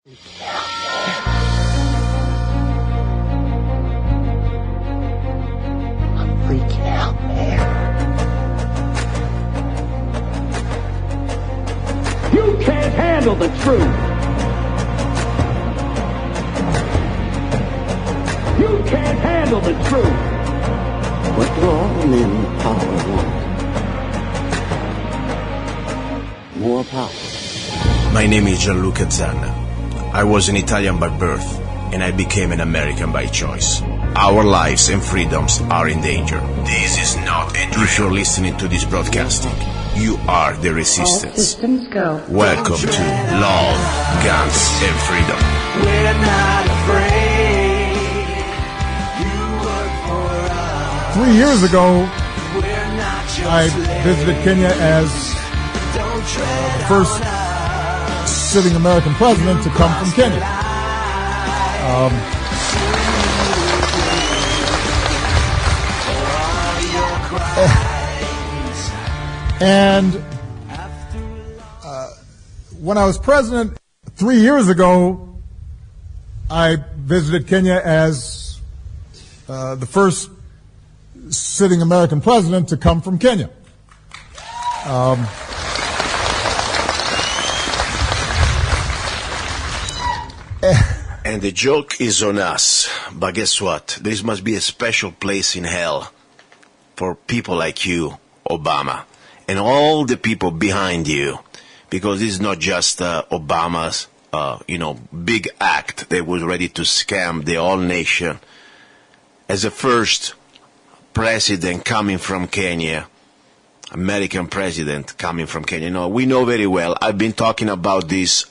Freaking out, man. You can't handle the truth. You can't handle the truth. What do all the men in power want? More power. My name is Gianluca-Zanna. I was an Italian by birth, and I became an American by choice. Our lives and freedoms are in danger. This is not a dream. If you're listening to this broadcasting, you are the resistance. All systems go. Welcome to Love, Guns, and Freedom. We're not afraid. You work for us. 3 years ago, We're not your I slaves. visited Kenya as Don't tread the first on us. sitting American president to come from Kenya. And when I was president 3 years ago, I visited Kenya as the first sitting American president to come from Kenya. And the joke is on us. But guess what? There must be a special place in hell for people like you, Obama, and all the people behind you. Because this is not just Obama's, big act that was ready to scam the whole nation. As the first president coming from Kenya, American president coming from Kenya. We know very well. I've been talking about this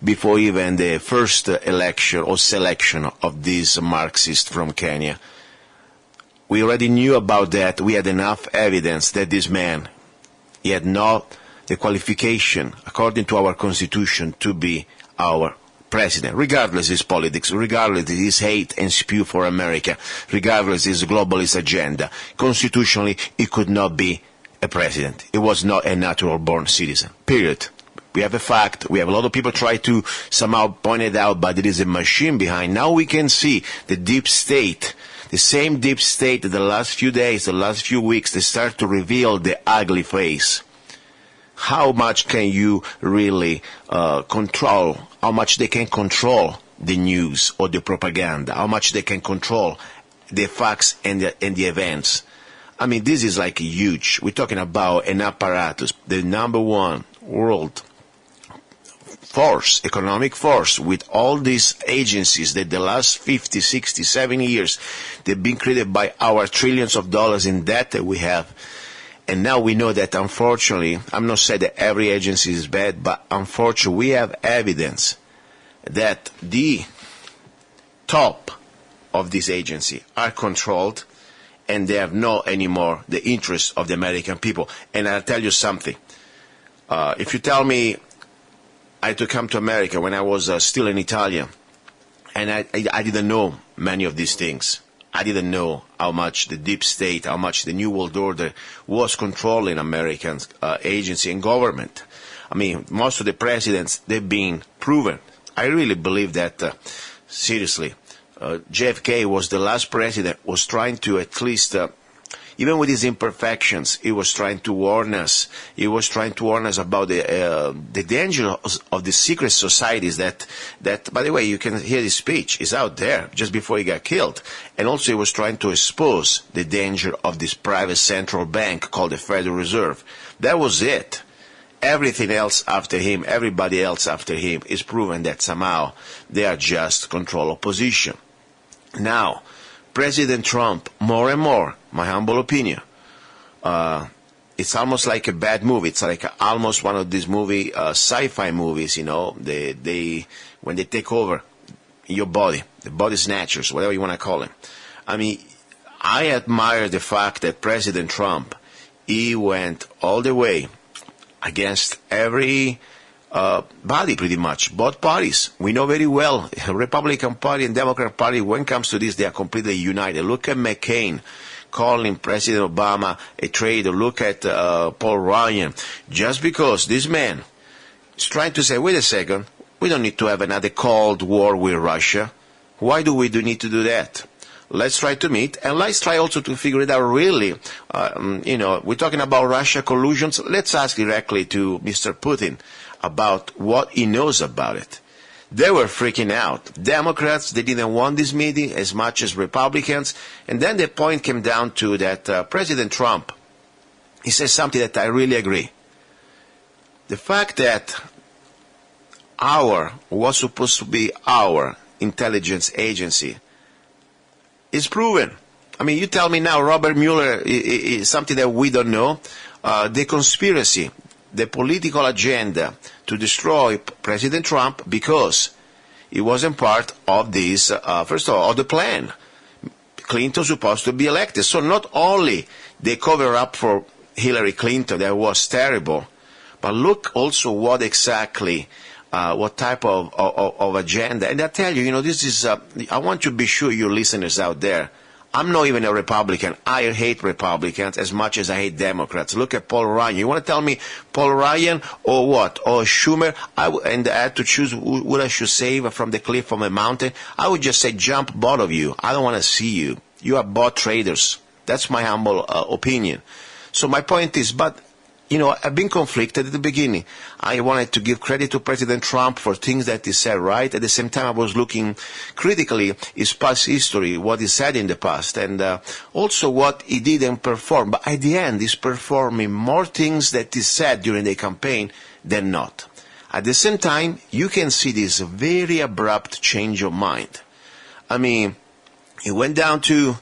before even the first election or selection of this Marxist from Kenya. We already knew about that. We had enough evidence that this man, he had not the qualification, according to our constitution, to be our president, regardless his politics, regardless his hate and spew for America, regardless his globalist agenda. Constitutionally, he could not be a president. He was not a natural-born citizen, period. We have a fact. We have a lot of people try to somehow point it out, but there is a machine behind. Now we can see the deep state, the same deep state that the last few days, the last few weeks, they start to reveal the ugly face. How much can you really control, how much they can control the news or the propaganda, how much they can control the facts and the events. I mean, this is like huge. We're talking about an apparatus, the number one world force, economic force, with all these agencies that the last 50, 60, 70 years, they've been created by our trillions of dollars in debt that we have. And now we know that, unfortunately, I'm not saying that every agency is bad, but unfortunately we have evidence that the top of this agency are controlled, and they have no anymore the interests of the American people. And I'll tell you something. If you tell me I had to come to America when I was still an Italian, and I didn't know many of these things. I didn't know how much the deep state, how much the New World Order was controlling American agency and government. I mean, most of the presidents, they've been proven. I really believe that, seriously, JFK was the last president who was trying to at least, even with his imperfections, he was trying to warn us. He was trying to warn us about the danger of the secret societies that, by the way, you can hear his speech. It's out there just before he got killed. And also he was trying to expose the danger of this private central bank called the Federal Reserve. That was it. Everything else after him, everybody else after him, is proven that somehow they are just control opposition. Now, President Trump, more and more, my humble opinion, it's almost like a bad movie. It's like almost one of these sci-fi movies, when they take over your body, the body snatchers, whatever you want to call them. I mean, I admire the fact that President Trump, he went all the way against every body, pretty much, both parties. We know very well, Republican Party and Democrat Party, when it comes to this, they are completely united. Look at McCain calling President Obama a traitor. Look at Paul Ryan. Just because this man is trying to say, wait a second, We don't need to have another Cold War with Russia. Why do we need to do that? Let's try to meet, and let's try also to figure it out really. We're talking about Russia collusions. Let's ask directly to Mr. Putin about what he knows about it. They were freaking out. Democrats, they didn't want this meeting as much as Republicans. And then the point came down to that President Trump, he says something that I really agree. The fact that was supposed to be our intelligence agency is proven. I mean, you tell me now Robert Mueller is something that we don't know. The conspiracy, the political agenda to destroy President Trump because he wasn't part of this, first of all, of the plan. Clinton supposed to be elected. So not only they cover up for Hillary Clinton, that was terrible, but look also what exactly, what type of agenda. And I tell you, this is, I want to be sure you listeners out there, I'm not even a Republican. I hate Republicans as much as I hate Democrats. Look at Paul Ryan. You want to tell me Paul Ryan or what? Or Schumer? And I had to choose who I should save from the cliff from a mountain. I would just say jump, both of you. I don't want to see you. You are both traitors. That's my humble opinion. So my point is, but I've been conflicted at the beginning. I wanted to give credit to President Trump for things that he said right. At the same time, I was looking critically his past history, what he said in the past, and also what he didn't perform. But at the end, he's performing more things that he said during the campaign than not. At the same time, you can see this very abrupt change of mind. I mean, he went down to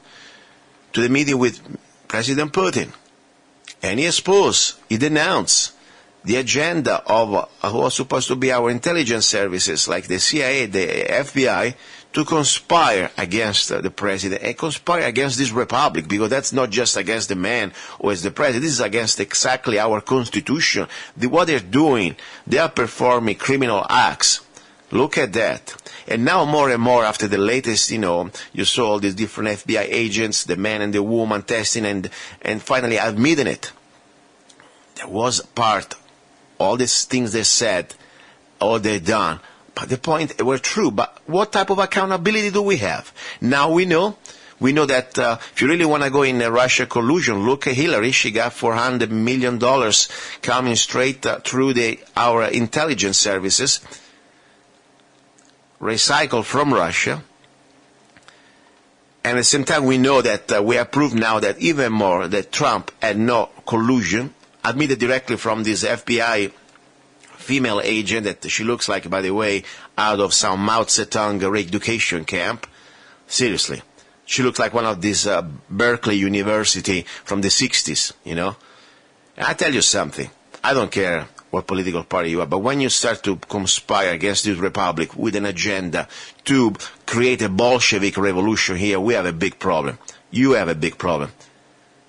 the meeting with President Putin. And he denounced the agenda of who was supposed to be our intelligence services, like the CIA, the FBI, to conspire against the president and conspire against this republic, because that's not just against the man who is the president. This is against exactly our constitution. What they're doing, they are performing criminal acts. Look at that. And now more and more after the latest, you saw all these different FBI agents, the man and the woman testing and finally admitting it. There was part, all these things they said, all they done. But the point, were true. But what type of accountability do we have? Now we know that if you really want to go in a Russia collusion, look at Hillary. She got $400 million coming straight through our intelligence services, recycled from Russia. And at the same time, we know that we have proved now that even more that Trump had no collusion, admitted directly from this FBI female agent that she looks like, by the way, out of some Mao Zedong re-education camp. Seriously. She looks like one of these Berkeley University from the 60s, And I tell you something. I don't care what political party you are, but when you start to conspire against this republic with an agenda to create a Bolshevik revolution here, we have a big problem. You have a big problem.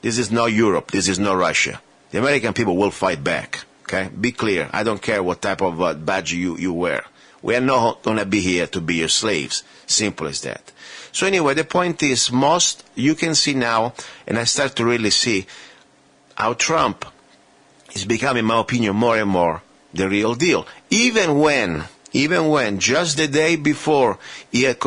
This is not Europe. This is not Russia. The American people will fight back. Okay? Be clear. I don't care what type of badge you wear. We are not going to be here to be your slaves. Simple as that. So anyway, the point is, you can see now, and I start to really see how Trump is becoming, in my opinion, more and more the real deal. Even when just the day before he had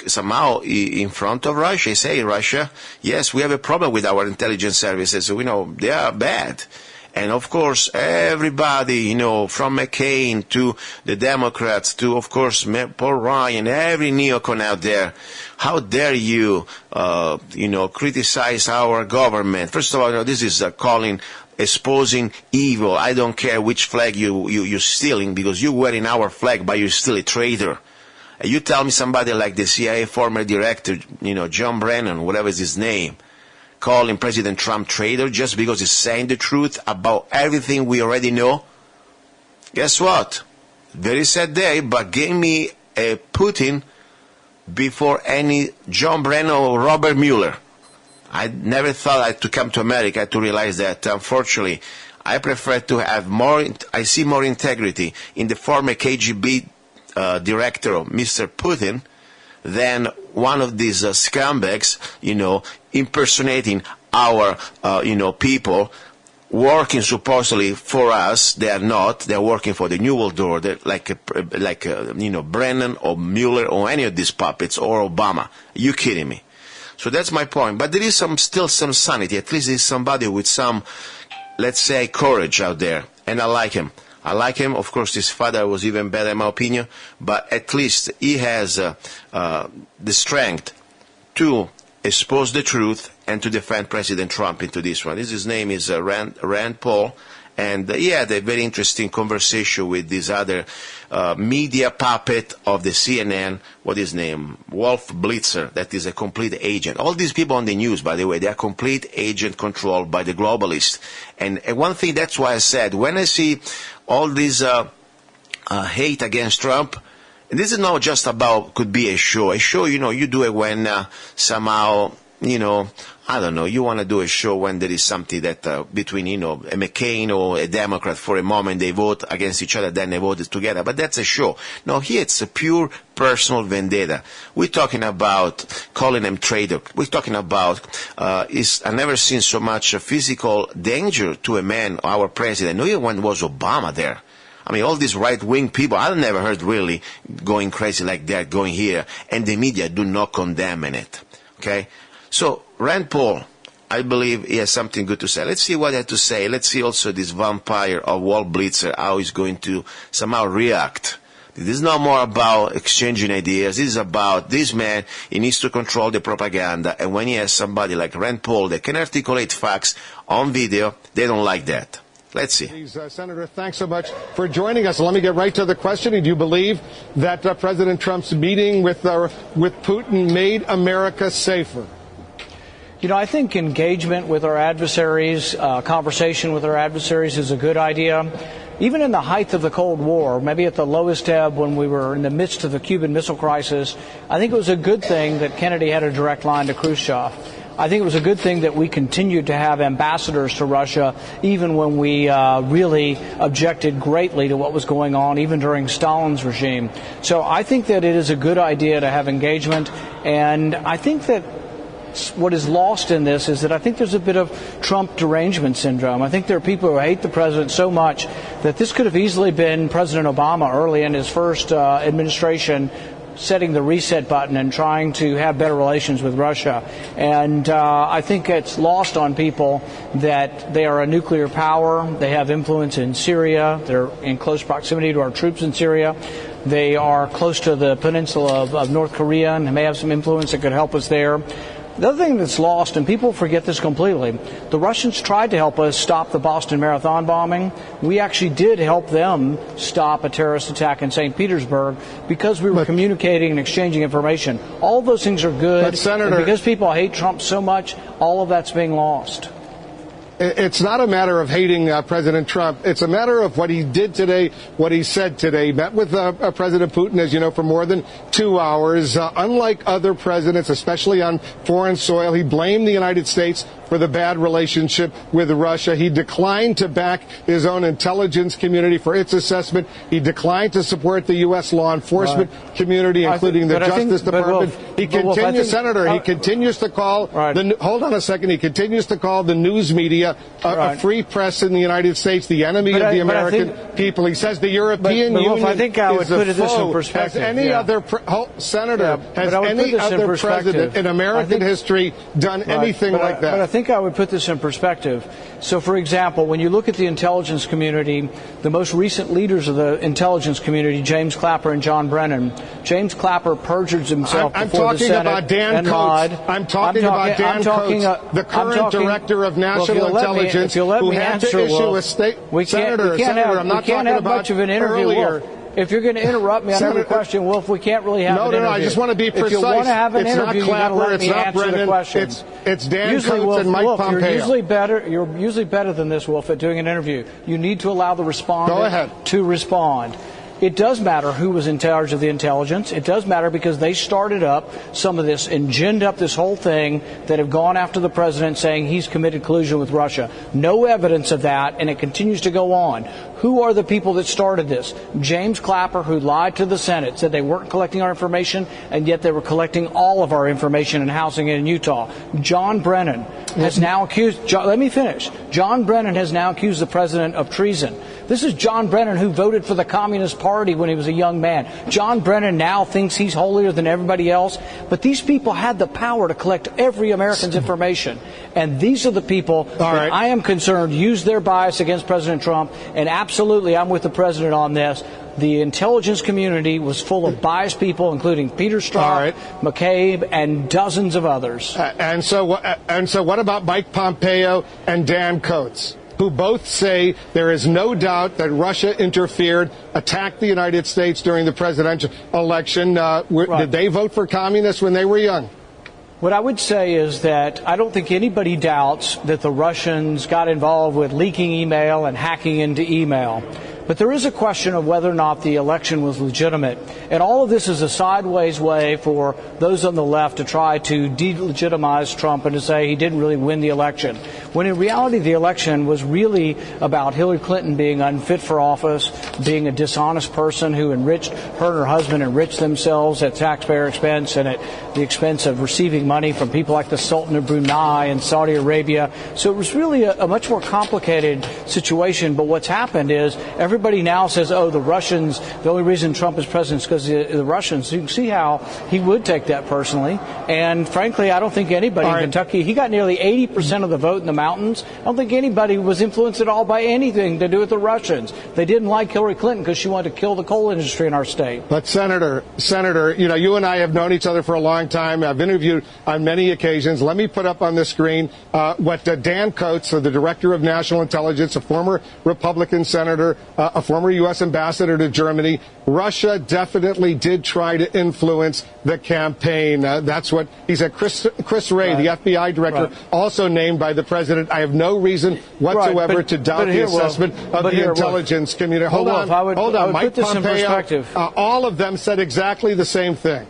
somehow in front of Russia, he said, Russia, yes, we have a problem with our intelligence services. We know they are bad. And of course, everybody, from McCain to the Democrats to, of course, Paul Ryan, every neocon out there, how dare you, criticize our government? First of all, this is exposing evil. I don't care which flag you're stealing, because you're wearing our flag, but you're still a traitor. And you tell me somebody like the CIA former director, John Brennan, whatever is his name, calling President Trump traitor just because he's saying the truth about everything we already know? Guess what? Very sad day, but give me a Putin before any John Brennan or Robert Mueller. I never thought I had to come to America to realize that, unfortunately, I prefer to have I see more integrity in the former KGB director, Mr. Putin, than one of these scumbags, impersonating our, people, working supposedly for us. They are not. They are working for the New World Order, like Brennan or Mueller or any of these puppets or Obama. Are you kidding me? So that's my point. But there is still some sanity. At least there's somebody with some, let's say, courage out there. And I like him. Of course, his father was even better in my opinion. But at least he has the strength to expose the truth and to defend President Trump into this one. His name is Rand Paul. And he had a very interesting conversation with this other media puppet of the CNN, what is his name? Wolf Blitzer, that is a complete agent. All these people on the news, by the way, they are complete agent controlled by the globalists. And one thing, that's why I said, when I see all this hate against Trump, and this is not just about, could be a show. A show, you do it when somehow, I don't know, you want to do a show when there is something that between, a McCain or a Democrat for a moment, they vote against each other, then they vote together. But that's a show. No, here it's a pure personal vendetta. We're talking about calling them traitor. We're talking about, I've never seen so much physical danger to a man, our president. No, even when was Obama there. I mean, all these right-wing people, I've never heard really going crazy like that, going here. And the media do not condemn it. Okay? So, Rand Paul, I believe he has something good to say. Let's see what he has to say. Let's see also this vampire of Walt Blitzer, how he's going to somehow react. This is not more about exchanging ideas. This is about this man, he needs to control the propaganda. And when he has somebody like Rand Paul that can articulate facts on video, they don't like that. Let's see. Senator, thanks so much for joining us. Let me get right to the question. Do you believe that President Trump's meeting with Putin made America safer? I think engagement with our adversaries, conversation with our adversaries is a good idea. Even in the height of the Cold War, maybe at the lowest ebb when we were in the midst of the Cuban Missile Crisis, I think it was a good thing that Kennedy had a direct line to Khrushchev. I think it was a good thing that we continued to have ambassadors to Russia, even when we really objected greatly to what was going on, even during Stalin's regime. So I think that it is a good idea to have engagement, and I think that what is lost in this is that I think there's a bit of Trump derangement syndrome. I think there are people who hate the president so much that this could have easily been President Obama early in his first administration setting the reset button and trying to have better relations with Russia. And I think it's lost on people that they are a nuclear power. They have influence in Syria. They're in close proximity to our troops in Syria. They are close to the peninsula of North Korea and may have some influence that could help us there. The other thing that's lost, and people forget this completely, the Russians tried to help us stop the Boston Marathon bombing. We actually did help them stop a terrorist attack in St. Petersburg because we were communicating and exchanging information. All of those things are good. But Senator, and because people hate Trump so much, all of that's being lost. It's not a matter of hating President Trump. It's a matter of what he did today, what he said today. Met with President Putin, as you know, for more than 2 hours. Unlike other presidents, especially on foreign soil, he blamed the United States for the bad relationship with Russia. He declined to back his own intelligence community for its assessment. He declined to support the U.S. law enforcement community, including the Justice Department. He continues, Senator, he continues to call, hold on a second, he continues to call the news media a free press in the United States, the enemy of the American people. He says the European Union I think I would put this in perspective. Has any other Senator, has any other president in American history done anything like that? But I think I would put this in perspective. So, for example, when you look at the intelligence community, the most recent leaders of the intelligence community, James Clapper and John Brennan, James Clapper perjured himself before the Senate. I'm talking about Dan Coates, the current director of national intelligence, who had to issue a state. Senator, I'm not talking about much of an interview. earlier. If you're going to interrupt me on every question, Wolf, we can't really have an interview. No, I just want to be precise. If you want to have an interview, you got to let me answer the question. It's Dan Coates and Mike Pompeo. You're usually better than this, Wolf, at doing an interview. You need to allow the respondent to respond. It does matter who was in charge of the intelligence. It does matter because they started up some of this and ginned up this whole thing that have gone after the president saying he's committed collusion with Russia. No evidence of that, and it continues to go on. Who are the people that started this? James Clapper, who lied to the Senate, said they weren't collecting our information, and yet they were collecting all of our information and housing it in Utah. John Brennan has now accused, let me finish. John Brennan has now accused the president of treason. This is John Brennan, who voted for the Communist Party when he was a young man. John Brennan now thinks he's holier than everybody else. But these people had the power to collect every American's information. And these are the people that I am concerned use their bias against President Trump. And absolutely, I'm with the president on this. The intelligence community was full of biased people, including Peter Strzok, McCabe, and dozens of others. And so what about Mike Pompeo and Dan Coates, who both say there is no doubt that Russia interfered, attacked the United States during the presidential election? Did they vote for communists when they were young? What I would say is that I don't think anybody doubts that the Russians got involved with leaking email and hacking into email. But there is a question of whether or not the election was legitimate. And all of this is a sideways way for those on the left to try to delegitimize Trump and to say he didn't really win the election. When in reality, the election was really about Hillary Clinton being unfit for office, being a dishonest person who enriched her and her husband, enriched themselves at taxpayer expense and at the expense of receiving money from people like the Sultan of Brunei and Saudi Arabia. So it was really a much more complicated situation. But what's happened is everybody now says, oh, the Russians, the only reason Trump is president is because of the Russians. You can see how he would take that personally. And frankly, I don't think anybody in Kentucky, he got nearly 80% of the vote in the mountains. I don't think anybody was influenced at all by anything to do with the Russians. They didn't like Hillary Clinton because she wanted to kill the coal industry in our state. But Senator, you know, you and I have known each other for a long time. I've interviewed on many occasions. Let me put up on the screen what Dan Coates, the director of national intelligence, a former Republican senator, a former U.S. ambassador to Germany. Russia definitely did try to influence the campaign. That's what he said. Chris Wray, the FBI director, also named by the president. I have no reason whatsoever to doubt the assessment of the intelligence community. Hold on. Mike Pompeo, all of them said exactly the same thing.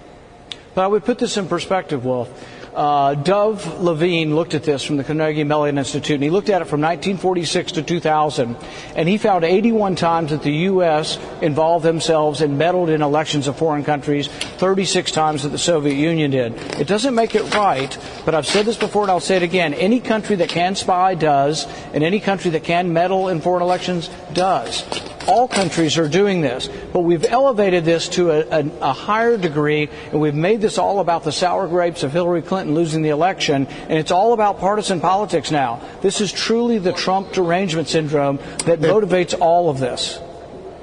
But I would put this in perspective, Wolf. Dov Levine looked at this from the Carnegie Mellon Institute, and he looked at it from 1946 to 2000, and he found 81 times that the U.S. involved themselves and meddled in elections of foreign countries, 36 times that the Soviet Union did. It doesn't make it right, but I've said this before and I'll say it again. Any country that can spy does, and any country that can meddle in foreign elections does. All countries are doing this, but we've elevated this to a higher degree, and we've made this all about the sour grapes of Hillary Clinton losing the election, and it's all about partisan politics now. This is truly the Trump derangement syndrome that motivates all of this.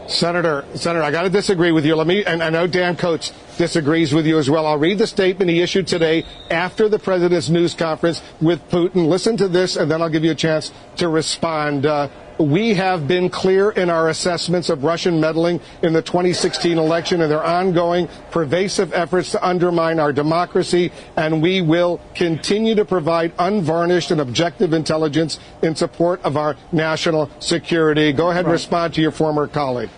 Senator, I got to disagree with you. And I know Dan Coates disagrees with you as well. I'll read the statement he issued today after the president's news conference with Putin. Listen to this, and then I'll give you a chance to respond. We have been clear in our assessments of Russian meddling in the 2016 election and their ongoing pervasive efforts to undermine our democracy, and we will continue to provide unvarnished and objective intelligence in support of our national security. Go ahead and respond to your former colleague.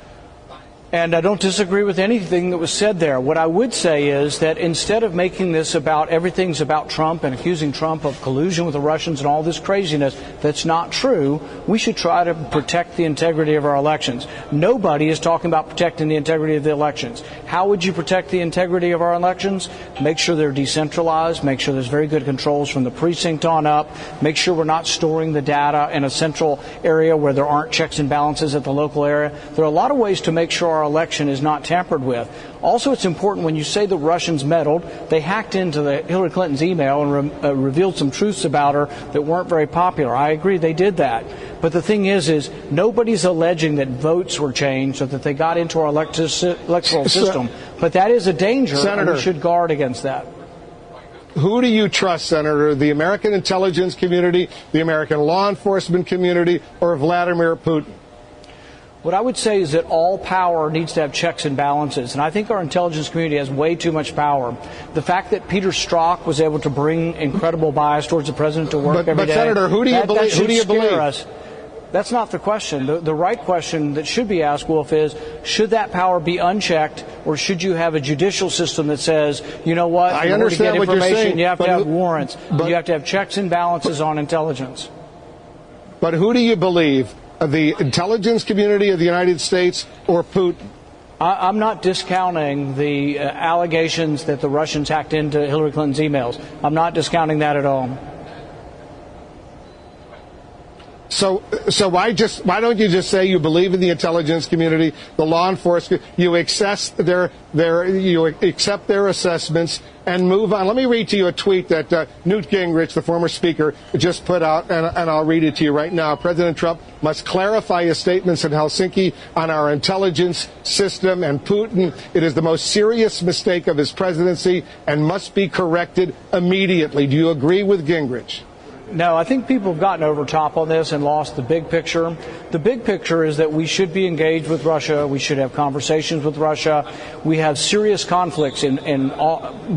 And I don't disagree with anything that was said there. What I would say is that instead of making this about everything's about Trump and accusing Trump of collusion with the Russians and all this craziness that's not true, we should try to protect the integrity of our elections. Nobody is talking about protecting the integrity of the elections. How would you protect the integrity of our elections? Make sure they're decentralized, make sure there's very good controls from the precinct on up, make sure we're not storing the data in a central area where there aren't checks and balances at the local area. There are a lot of ways to make sure our election is not tampered with. Also, it's important when you say the Russians meddled, they hacked into Hillary Clinton's email and revealed some truths about her that weren't very popular. I agree they did that. But the thing is nobody's alleging that votes were changed or that they got into our electoral system. But that is a danger, Senator, and we should guard against that. Who do you trust, Senator, the American intelligence community, the American law enforcement community, or Vladimir Putin? What I would say is that all power needs to have checks and balances, and I think our intelligence community has way too much power. The fact that Peter Strzok was able to bring incredible bias towards the president to work every day. But Senator, who do you believe? Who do you believe? Us. That's not the question. The right question that should be asked, Wolf, is should that power be unchecked, or should you have a judicial system that says, you know what, I understand what you're saying. You have to have warrants, you have to have checks and balances on intelligence. But who do you believe? the intelligence community of the United States or Putin? I'm not discounting the allegations that the Russians hacked into Hillary Clinton's emails. I'm not discounting that at all. So why don't you just say you believe in the intelligence community, the law enforcement, you accept their assessments and move on? Let me read to you a tweet that Newt Gingrich, the former speaker, just put out, and I'll read it to you right now. President Trump must clarify his statements in Helsinki on our intelligence system and Putin. It is the most serious mistake of his presidency and must be corrected immediately. Do you agree with Gingrich? No, I think people have gotten over top on this and lost the big picture. The big picture is that we should be engaged with Russia. We should have conversations with Russia. We have serious conflicts in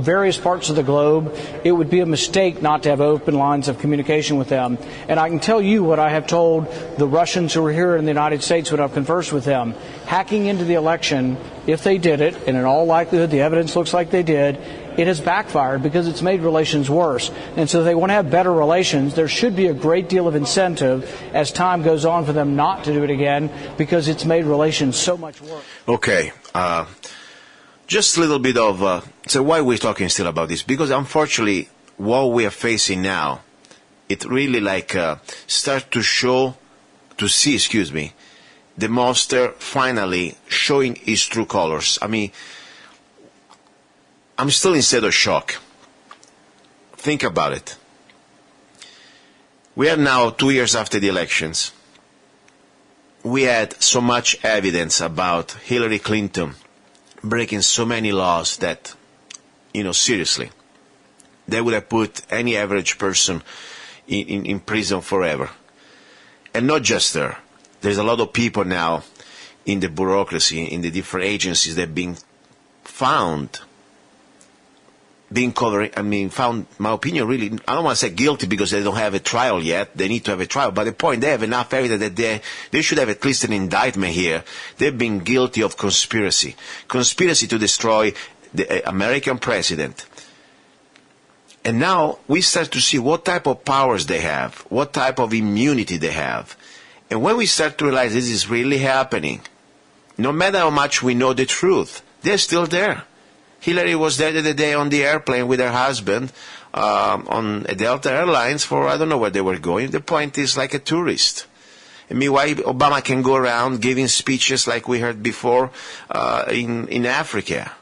various parts of the globe. It would be a mistake not to have open lines of communication with them. And I can tell you what I have told the Russians who are here in the United States when I've conversed with them. Hacking into the election, if they did it, and in all likelihood the evidence looks like they did, it has backfired because it's made relations worse. And so if they want to have better relations, there should be a great deal of incentive as time goes on for them not to do it again because it's made relations so much worse. Okay. Just a little bit of... so why are we talking still about this? Because unfortunately, what we are facing now, it really start to see, the monster finally showing its true colors. I mean, I'm still in state of shock. Think about it. We are now 2 years after the elections. We had so much evidence about Hillary Clinton breaking so many laws that, seriously, they would have put any average person in prison forever. And not just her. There's a lot of people now in the bureaucracy, in the different agencies that are being found, found, my opinion, really, I don't want to say guilty because they don't have a trial yet. They need to have a trial. But the point, they have enough evidence that they should have at least an indictment here. They've been guilty of conspiracy. Conspiracy to destroy the American president. And now we start to see what type of powers they have, what type of immunity they have. And when we start to realize this is really happening, no matter how much we know the truth, they're still there. Hillary was there the other day on the airplane with her husband on Delta Airlines for, I don't know where they were going. The point is, like a tourist. I mean, why Obama can go around giving speeches like we heard before in Africa,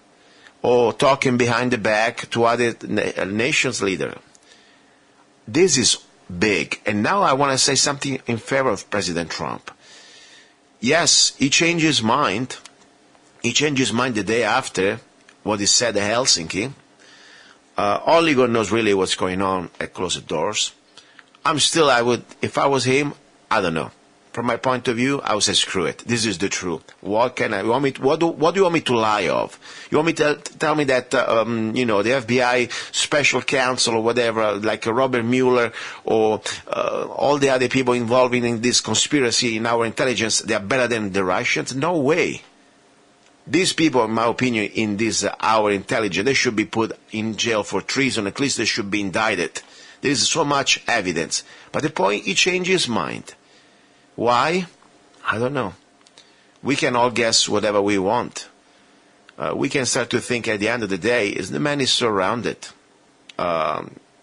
or talking behind the back to other nations' leaders. This is big. And now I want to say something in favor of President Trump. Yes, he changed his mind. He changed his mind the day after what he said at Helsinki. Only God knows really what's going on at closed doors. If I was him, I don't know. From my point of view, I would say screw it. This is the truth. What do you want me to lie of? You want me to tell me that the FBI special counsel or whatever, like Robert Mueller or all the other people involved in this conspiracy in our intelligence, they are better than the Russians? No way. These people, in my opinion, in this our intelligence, they should be put in jail for treason. At least they should be indicted. There is so much evidence. But the point, he changed his mind. Why? I don't know. We can all guess whatever we want. We can start to think at the end of the day, the man is surrounded.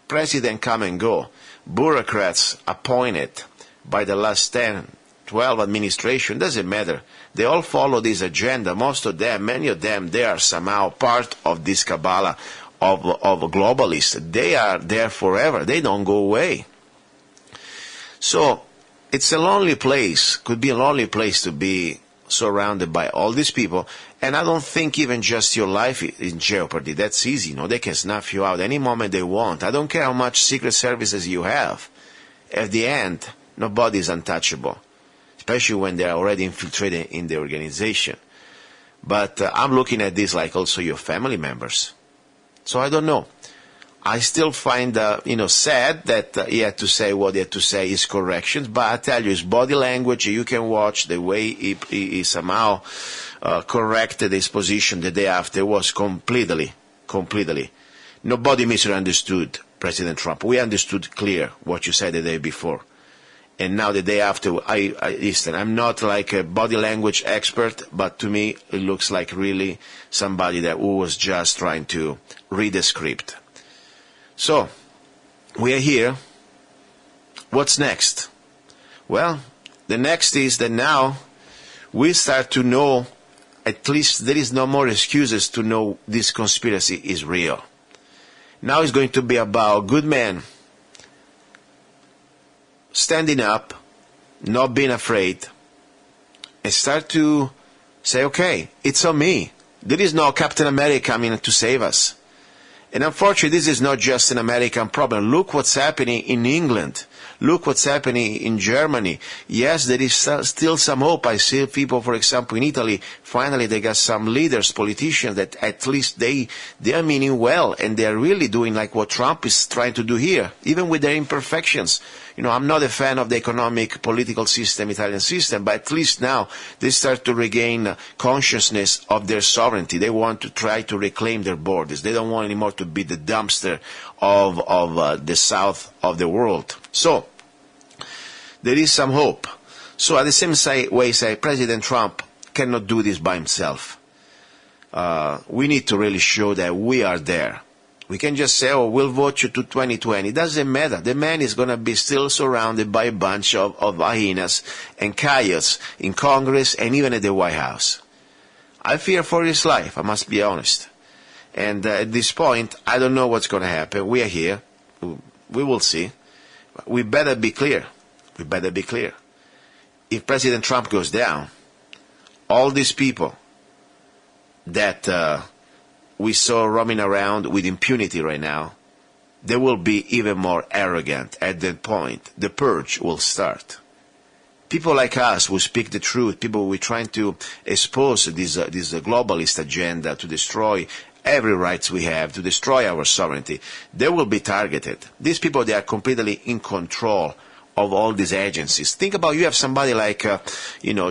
President come and go. Bureaucrats appointed by the last 10, 12 administration, doesn't matter. They all follow this agenda. Most of them, many of them, they are somehow part of this Kabbalah of globalists. They are there forever. They don't go away. So, it's a lonely place, could be a lonely place to be surrounded by all these people. And I don't think even just your life is in jeopardy. That's easy. They can snuff you out any moment they want. I don't care how much secret services you have. At the end, nobody is untouchable, especially when they're already infiltrated in the organization. But I'm looking at this like also your family members. So I don't know. I still find, sad that he had to say what he had to say, his corrections. But I tell you, his body language, you can watch the way he somehow corrected his position the day after was completely. Nobody misunderstood President Trump. We understood clear what you said the day before. And now the day after, listen, I'm not like a body language expert, but to me it looks like really somebody who was just trying to read the script. So, we are here. What's next? Well, the next is that now we start to know, at least there is no more excuses to know this conspiracy is real. Now it's going to be about good men standing up, not being afraid, and start to say, okay, it's on me. There is no Captain America coming to save us. And unfortunately, this is not just an American problem. Look what's happening in England. Look what's happening in Germany. Yes, there is still some hope. I see people, for example, in Italy, finally they got some leaders, politicians, that at least they are meaning well, and they are really doing like what Trump is trying to do here, even with their imperfections. You know, I'm not a fan of the economic, political system, Italian system, but at least now they start to regain consciousness of their sovereignty. They want to try to reclaim their borders. They don't want anymore to be the dumpster of the south of the world. So, there is some hope. So at the same way, President Trump cannot do this by himself. We need to really show that we are there. We can just say, oh, we'll vote you to 2020. It doesn't matter. The man is going to be still surrounded by a bunch of hyenas and coyotes in Congress and even at the White House. I fear for his life, I must be honest. And at this point, I don't know what's going to happen. We are here. We will see. We better be clear. We better be clear. If President Trump goes down, all these people that we saw roaming around with impunity right now, they will be even more arrogant. At that point, the purge will start. People like us who speak the truth, people who are trying to expose this globalist agenda to destroy every rights we have, to destroy our sovereignty, they will be targeted. These people, they are completely in control of all these agencies. Think about, you have somebody like,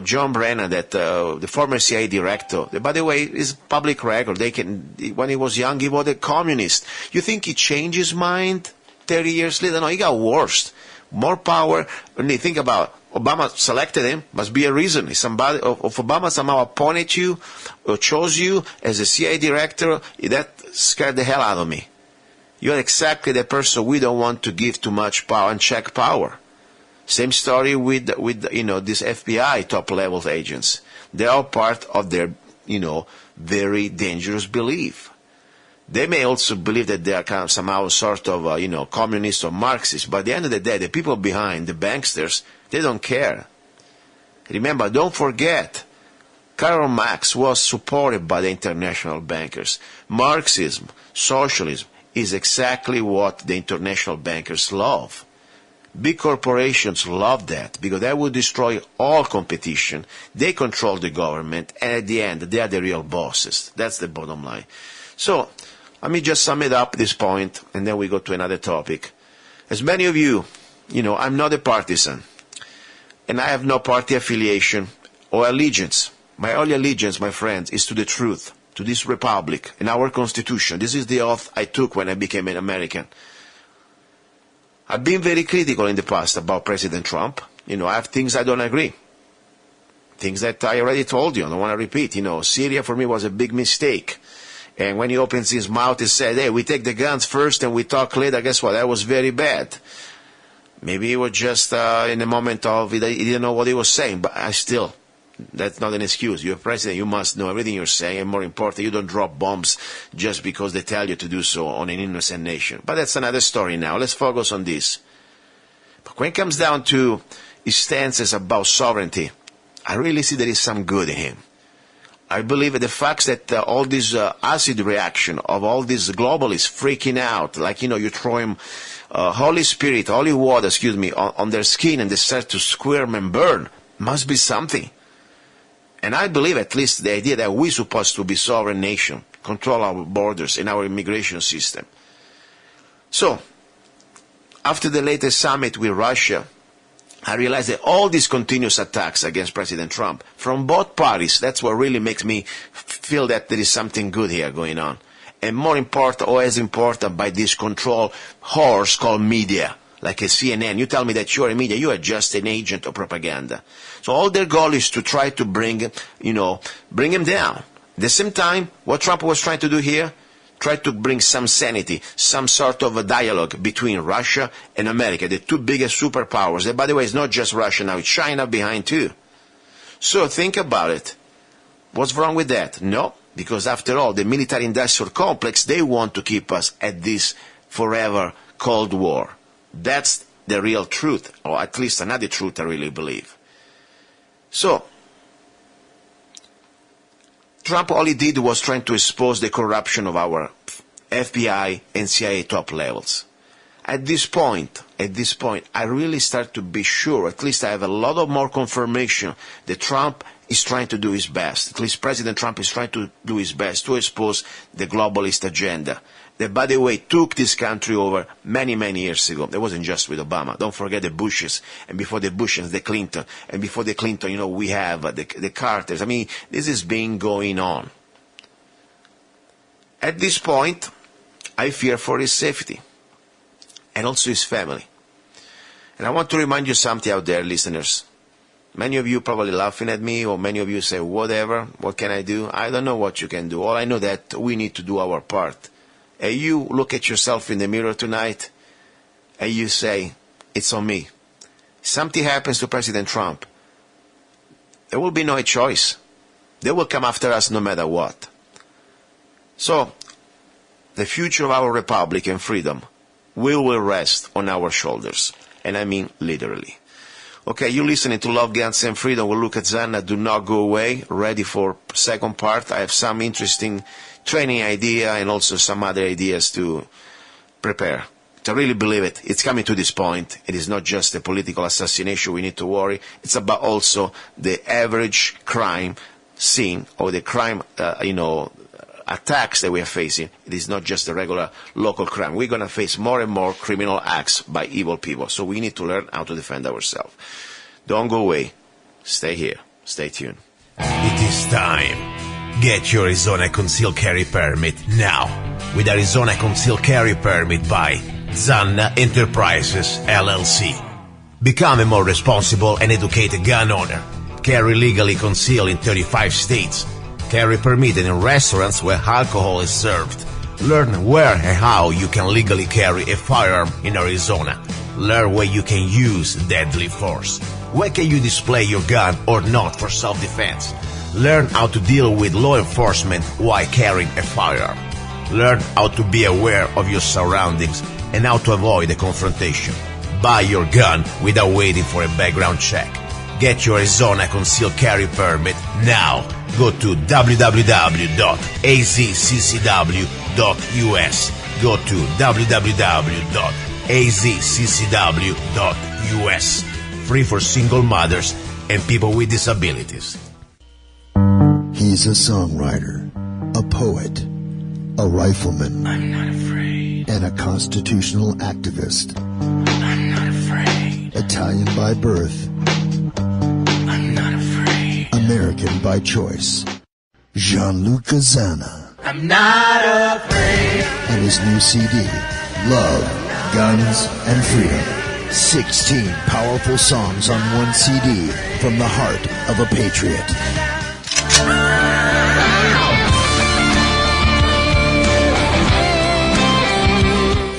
John Brennan, that the former CIA director. By the way, is public record. When he was young, he was a communist. You think he changed his mind 30 years later? No, he got worse. More power. When you think about Obama selected him, must be a reason. If Obama somehow appointed you or chose you as a CIA director, that scared the hell out of me. You're exactly the person we don't want to give too much power and check power. Same story with these FBI top-level agents. They are part of their, very dangerous belief. They may also believe that they are kind of somehow sort of, communist or Marxist, but at the end of the day, the people behind, the banksters, they don't care. Remember, don't forget, Karl Marx was supported by the international bankers. Marxism, socialism, is exactly what the international bankers love. Big corporations love that because that would destroy all competition. They control the government, and at the end, they are the real bosses. That's the bottom line. So, let me just sum it up at this point, and then we go to another topic. As many of you, I'm not a partisan, and I have no party affiliation or allegiance. My only allegiance, my friends, is to the truth, to this republic, and our Constitution. This is the oath I took when I became an American. I've been very critical in the past about President Trump. I have things I don't agree. Things that I already told you, I don't want to repeat. Syria for me was a big mistake. And when he opens his mouth and said, hey, we take the guns first and we talk later, guess what? That was very bad. Maybe he was just in a moment of, he didn't know what he was saying, but that's not an excuse. You're president, you must know everything you're saying, and more important, you don't drop bombs just because they tell you to do so on an innocent nation. But that's another story now. Let's focus on this. But when it comes down to his stances about sovereignty, I really see there is some good in him. I believe the fact that all this acid reaction of all these globalists freaking out, like, you throw him holy water, on their skin and they start to squirm and burn, must be something. And I believe at least the idea that we're supposed to be sovereign nation, control our borders and our immigration system. So, after the latest summit with Russia, I realized that all these continuous attacks against President Trump from both parties, that's what really makes me feel that there is something good here going on. And more important, or as important, by this control horse called media. like a CNN. You tell me that you're a media, you are just an agent of propaganda. So all their goal is to try to bring him down. At the same time, what Trump was trying to do here, try to bring some sanity, some sort of a dialogue between Russia and America, the two biggest superpowers. And by the way, it's not just Russia now, it's China behind too. So think about it. What's wrong with that? No, because after all, the military-industrial complex, they want to keep us at this forever Cold War. That's the real truth, or at least another truth I really believe. So, Trump, all he did was trying to expose the corruption of our FBI and CIA top levels. At this point, I really start to be sure, at least I have a lot of more confirmation that Trump is trying to do his best. At least President Trump is trying to do his best to expose the globalist agenda that, by the way, took this country over many, many years ago. It wasn't just with Obama. Don't forget the Bushes, and before the Bushes, the Clinton, and before the Clinton, we have the Carters. I mean, this has been going on. At this point, I fear for his safety, and also his family. And I want to remind you something out there, listeners. Many of you probably laughing at me, or many of you say, whatever, what can I do? I don't know what you can do. All I know that we need to do our part. And you look at yourself in the mirror tonight, and you say, it's on me. Something happens to President Trump, there will be no choice. They will come after us no matter what. So, the future of our republic and freedom will rest on our shoulders. And I mean literally. Okay, you're listening to Love, Guns, and Freedom with gianluca-zanna. Do not go away. Ready for second part. I have some interesting training idea and also some other ideas to prepare. I really believe it. It's coming to this point. It is not just a political assassination we need to worry. It's about also the average crime scene or the crime, attacks that we are facing. It is not just a regular local crime. We're going to face more and more criminal acts by evil people. So we need to learn how to defend ourselves. Don't go away. Stay here. Stay tuned. It is time. Get your Arizona Concealed Carry Permit now with Arizona Concealed Carry Permit by Zanna Enterprises, LLC. Become a more responsible and educated gun owner. Carry legally concealed in 35 states. Carry permitted in restaurants where alcohol is served. Learn where and how you can legally carry a firearm in Arizona. Learn where you can use deadly force. Where can you display your gun or not for self-defense? Learn how to deal with law enforcement while carrying a firearm. Learn how to be aware of your surroundings and how to avoid a confrontation. Buy your gun without waiting for a background check. Get your Arizona Concealed Carry Permit now. Go to www.azccw.us. Go to www.azccw.us. Free for single mothers and people with disabilities. He's a songwriter, a poet, a rifleman, I'm not afraid. and a constitutional activist. I'm not afraid. Italian by birth, I'm not afraid. American by choice. Gianluca-Zanna I'm not afraid. and his new CD, Love, Guns, and Freedom. 16 powerful songs on one CD from the heart of a patriot.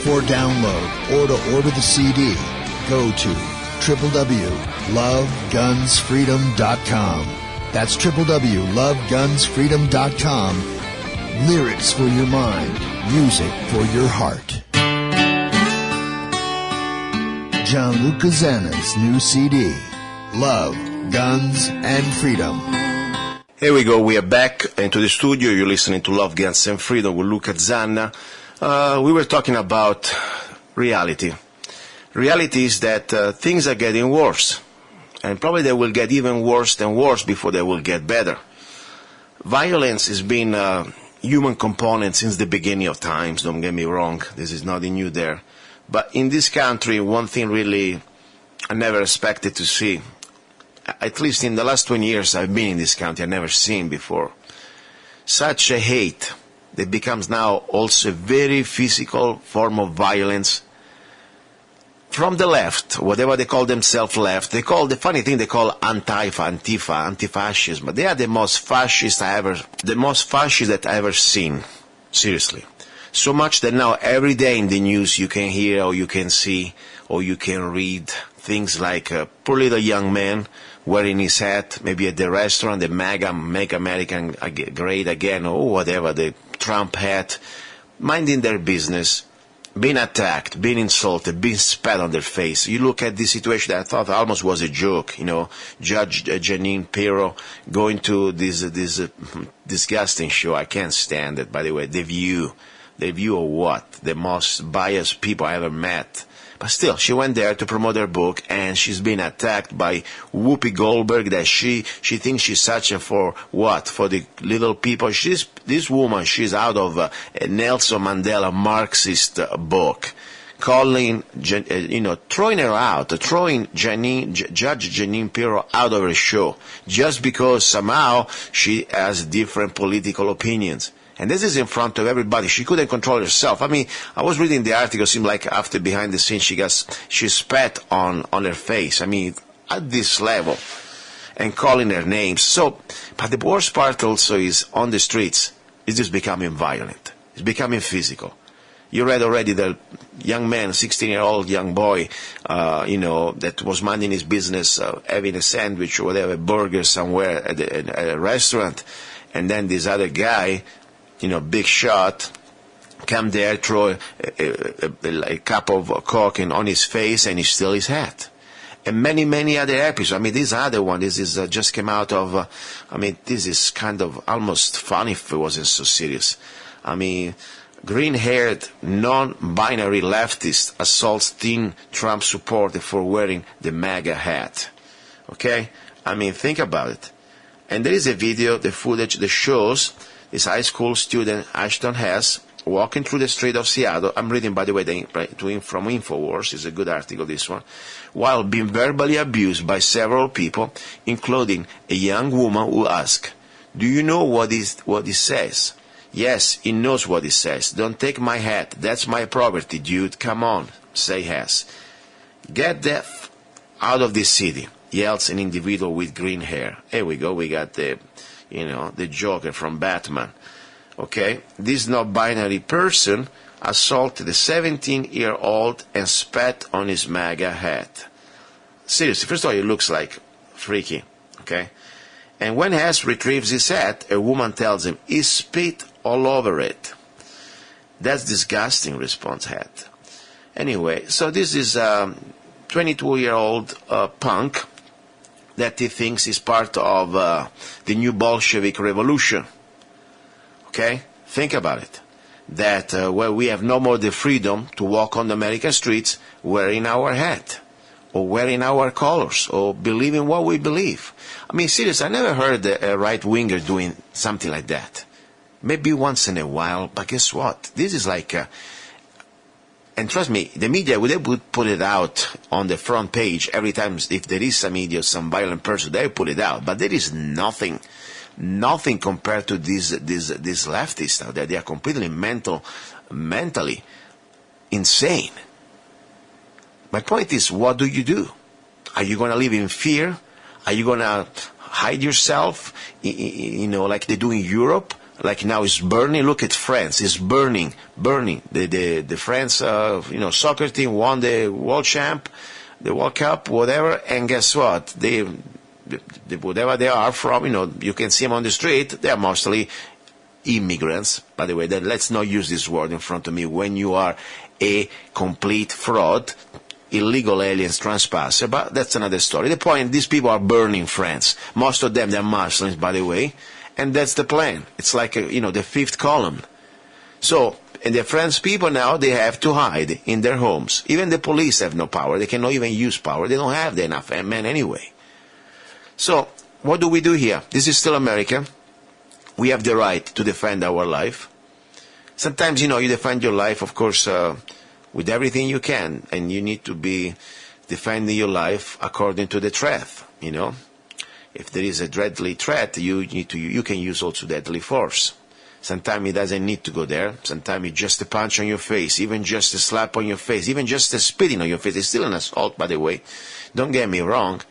For download or to order the CD, go to www.lovegunsfreedom.com. That's www.lovegunsfreedom.com. Lyrics for your mind, music for your heart. Gianluca-Zanna's new CD, Love, Guns, and Freedom. Here we go. We are back into the studio. You're listening to Love, Guns, and Freedom with gianluca-zanna. We were talking about reality. Reality is that things are getting worse. And probably they will get even worse than worse before they will get better. Violence has been a human component since the beginning of times. Don't get me wrong. This is nothing new there. But in this country, one thing really I never expected to see, at least in the last 20 years I've been in this country, I've never seen before. Such a hate that becomes now also a very physical form of violence from the left, whatever they call themselves left, they call the funny thing they call anti-fascism. They are the most fascist that I ever seen. Seriously. So much that now every day in the news you can hear or you can see or you can read things like a poor little young man wearing his hat, maybe at the restaurant, the MAGA, Make American Great Again, or whatever, the Trump hat, minding their business, being attacked, being insulted, being spat on their face. You look at this situation that I thought almost was a joke, Judge Jeanine Pirro going to this disgusting show. I can't stand it, by the way. The View of what? The most biased people I ever met. But still, she went there to promote her book, and she's been attacked by Whoopi Goldberg that she thinks she's such for what? For the little people. This woman, she's out of a Nelson Mandela Marxist book, calling, throwing her out, throwing Judge Jeanine Pirro out of her show, just because somehow she has different political opinions. And this is in front of everybody. She couldn't control herself. I mean, I was reading the article. It seemed like after behind the scenes, she spat on her face. I mean, at this level, and calling her names. So, but the worst part also is on the streets. It's just becoming violent. It's becoming physical. You read already the young man, 16-year-old young boy, that was minding his business, having a sandwich or whatever, burger somewhere at a restaurant, and then this other guy, big shot, come there, throw a cup of Coke on his face, and he steal his hat. And many, many other episodes. I mean, this other one, this is just came out of, this is kind of almost funny if it wasn't so serious. I mean, green-haired, non-binary leftist assaults teen Trump supporter for wearing the MAGA hat. Okay? I mean, think about it. And there is a video, the footage that shows this high school student, Ashton Hess, walking through the street of Seattle. I'm reading, by the way, from InfoWars. It's a good article, this one. While being verbally abused by several people, including a young woman who asked, "Do you know what he says?" "Yes, he knows what he says. Don't take my hat. That's my property, dude. Come on," say Hess. "Get the out of this city," yells an individual with green hair. Here we go. We got the Joker from Batman. Okay? This non-binary person assaulted a 17-year-old and spat on his MAGA hat. Seriously, first of all, it looks like freaky. Okay? And when Hess retrieves his hat, a woman tells him, "He spit all over it." That's disgusting, responds Hat. Anyway, so this is a 22-year-old punk that he thinks is part of the new Bolshevik revolution. Okay? Think about it. That where we have no more the freedom to walk on the American streets wearing our hat, or wearing our colors, or believing what we believe. I mean, seriously, I never heard a right-winger doing something like that. Maybe once in a while, but guess what? This is like... and trust me, the media would put it out on the front page every time. If there is some idiot, some violent person, they put it out. But there is nothing compared to these leftists out there. They are completely mentally insane. My point is, what do you do? Are you going to live in fear? Are you going to hide yourself, like they do in Europe? Like now it's burning. Look at France. It's burning. The France, soccer team won the World Cup, whatever. And guess what? They whatever they are from, you can see them on the street. They are mostly immigrants. By the way, let's not use this word in front of me. When you are a complete fraud, illegal aliens, trespasser, but that's another story. The point: these people are burning France. Most of them, they're Muslims, by the way. And that's the plan. It's like, the fifth column. So, and the French people now, they have to hide in their homes. Even the police have no power. They cannot even use power. They don't have enough men anyway. So, what do we do here? This is still America. We have the right to defend our life. Sometimes, you defend your life, of course, with everything you can. And you need to be defending your life according to the threat, If there is a deadly threat, you can use also deadly force. Sometimes it doesn't need to go there. Sometimes it's just a punch on your face, even just a slap on your face, even just a spitting on your face. It's still an assault, by the way. Don't get me wrong.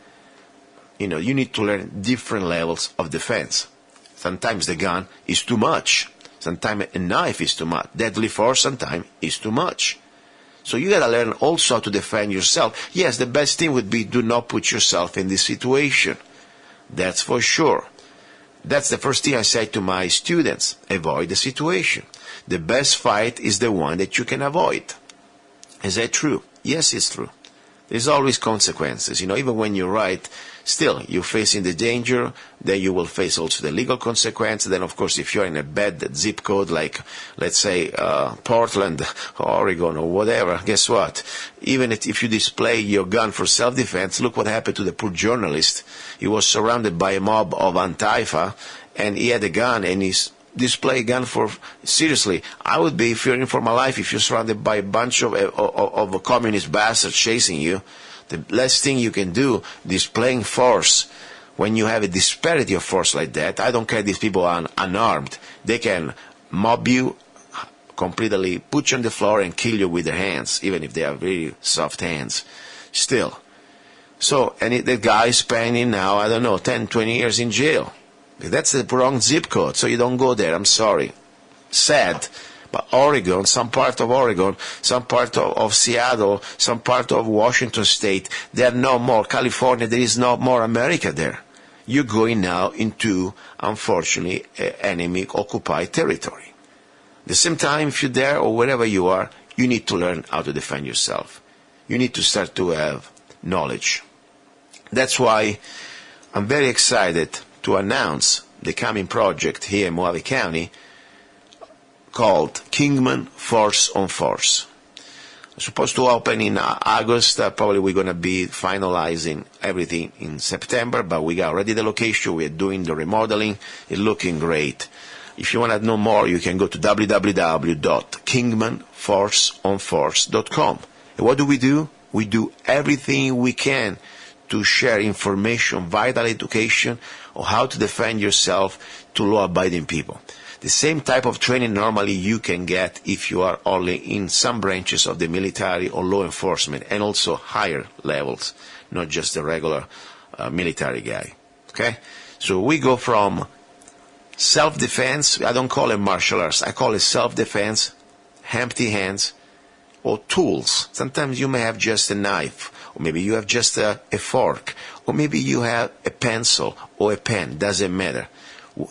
You know, you need to learn different levels of defense. Sometimes the gun is too much. Sometimes a knife is too much. Deadly force sometimes is too much. So you gotta learn also how to defend yourself. Yes, the best thing would be do not put yourself in this situation. That's for sure. That's the first thing I say to my students. Avoid the situation. The best fight is the one that you can avoid. Is that true? Yes, it's true. There's always consequences. You know, even when you're right, still, you're facing the danger, then you will face also the legal consequence. Then, of course, if you're in a bad zip code like, let's say, Portland, Oregon, or whatever, guess what? Even if you display your gun for self-defense, look what happened to the poor journalist. He was surrounded by a mob of Antifa, and he had a gun, and he's display a gun for, seriously, I would be fearing for my life if you're surrounded by a bunch of communist bastards chasing you. The last thing you can do, displaying force, when you have a disparity of force like that, I don't care if these people are unarmed, they can mob you, completely put you on the floor and kill you with their hands, even if they have very soft hands. Still. So, and the guy is spending now, I don't know, 10, 20 years in jail. That's the wrong zip code, so you don't go there. I'm sorry. Sad. But Oregon, some part of Oregon, some part of Seattle, some part of Washington State, there are no more. California, there is no more America there. You're going now into, unfortunately, enemy-occupied territory. At the same time, if you're there or wherever you are, you need to learn how to defend yourself. You need to start to have knowledge. That's why I'm very excited to announce the coming project here in Mojave County called Kingman Force on Force. It's supposed to open in August. Probably we're going to be finalizing everything in September, but we got already the location. We're doing the remodeling. It's looking great. If you want to know more, you can go to www.kingmanforceonforce.com. And what do? We do everything we can to share information, vital education on how to defend yourself to law-abiding people. The same type of training normally you can get if you are only in some branches of the military or law enforcement, and also higher levels, not just the regular military guy. Okay? So we go from self-defense, I don't call it martial arts, I call it self-defense, empty hands, or tools. Sometimes you may have just a knife, or maybe you have just a fork, or maybe you have a pencil or a pen, doesn't matter.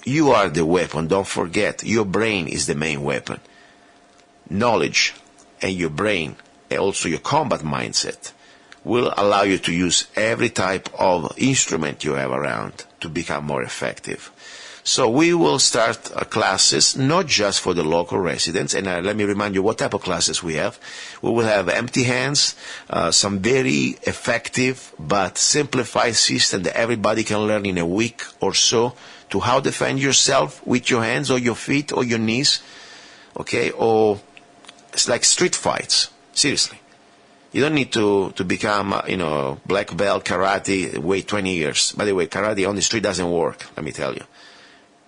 You are the weapon, don't forget. Your brain is the main weapon. Knowledge and your brain, and also your combat mindset, will allow you to use every type of instrument you have around to become more effective. So we will start classes not just for the local residents, and let me remind you what type of classes we have. We will have empty hands, some very effective but simplified system that everybody can learn in a week or so to how to defend yourself with your hands or your feet or your knees, okay? Or it's like street fights, seriously. You don't need to become, black belt karate, wait 20 years. By the way, karate on the street doesn't work, let me tell you.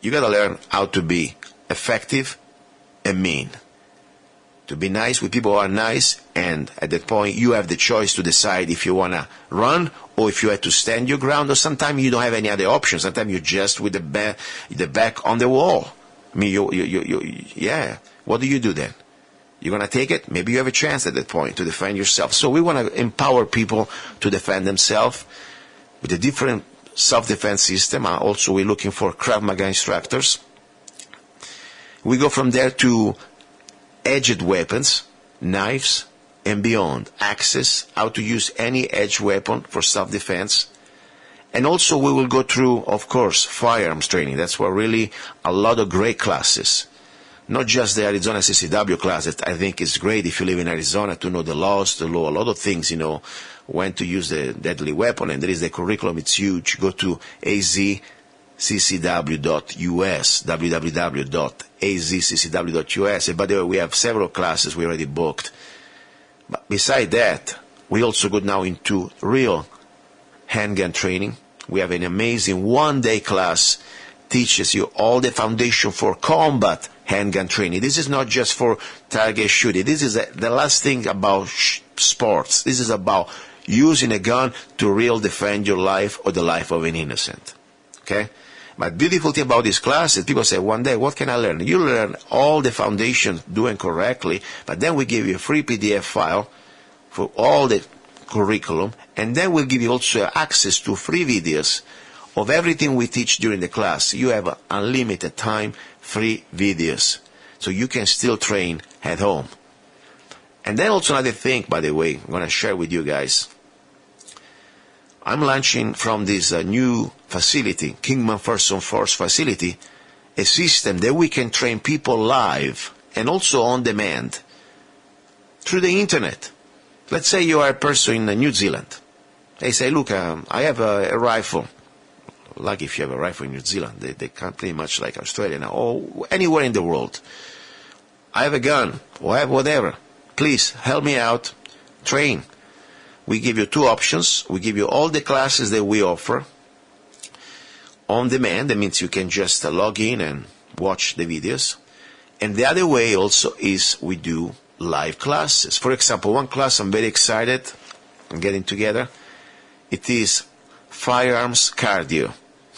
You got to learn how to be effective and mean. To be nice with people who are nice, and at that point you have the choice to decide if you want to run or if you have to stand your ground, or sometimes you don't have any other option. Sometimes you're just with the back on the wall. I mean, yeah. What do you do then? You're going to take it? Maybe you have a chance at that point to defend yourself. So we want to empower people to defend themselves with a different self-defense system. Also, we're looking for Krav Maga instructors. We go from there to edged weapons, knives, and beyond. Axes, how to use any edged weapon for self-defense. And also we will go through, of course, firearms training. That's where really a lot of great classes. Not just the Arizona CCW class that I think is great if you live in Arizona to know the laws, a lot of things, when to use the deadly weapon, and there is the curriculum, it's huge. Go to azccw.us, www.azccw.us. And by the way, we have several classes we already booked. But beside that, we also go now into real handgun training. We have an amazing one-day class, teaches you all the foundation for combat handgun training. This is not just for target shooting. This is the last thing about sports. This is about using a gun to really defend your life or the life of an innocent. Okay? But beautiful thing about this class is people say, one day, what can I learn? You learn all the foundations doing correctly, but then we give you a free PDF file for all the curriculum, and then we'll give you also access to free videos of everything we teach during the class. You have unlimited time, free videos, so you can still train at home. And then also another thing, by the way, I'm going to share with you guys. I'm launching from this new facility, King McPherson Force facility, a system that we can train people live and also on demand through the internet. Let's say you are a person in New Zealand. They say, look, I have a rifle. Like if you have a rifle in New Zealand, they can't pretty much like Australia now, or anywhere in the world. I have a gun, or I have whatever. Please help me out, train. We give you two options. We give you all the classes that we offer on demand. That means you can just log in and watch the videos. And the other way also is we do live classes. For example, one class I'm very excited I'm getting together. It is firearms cardio.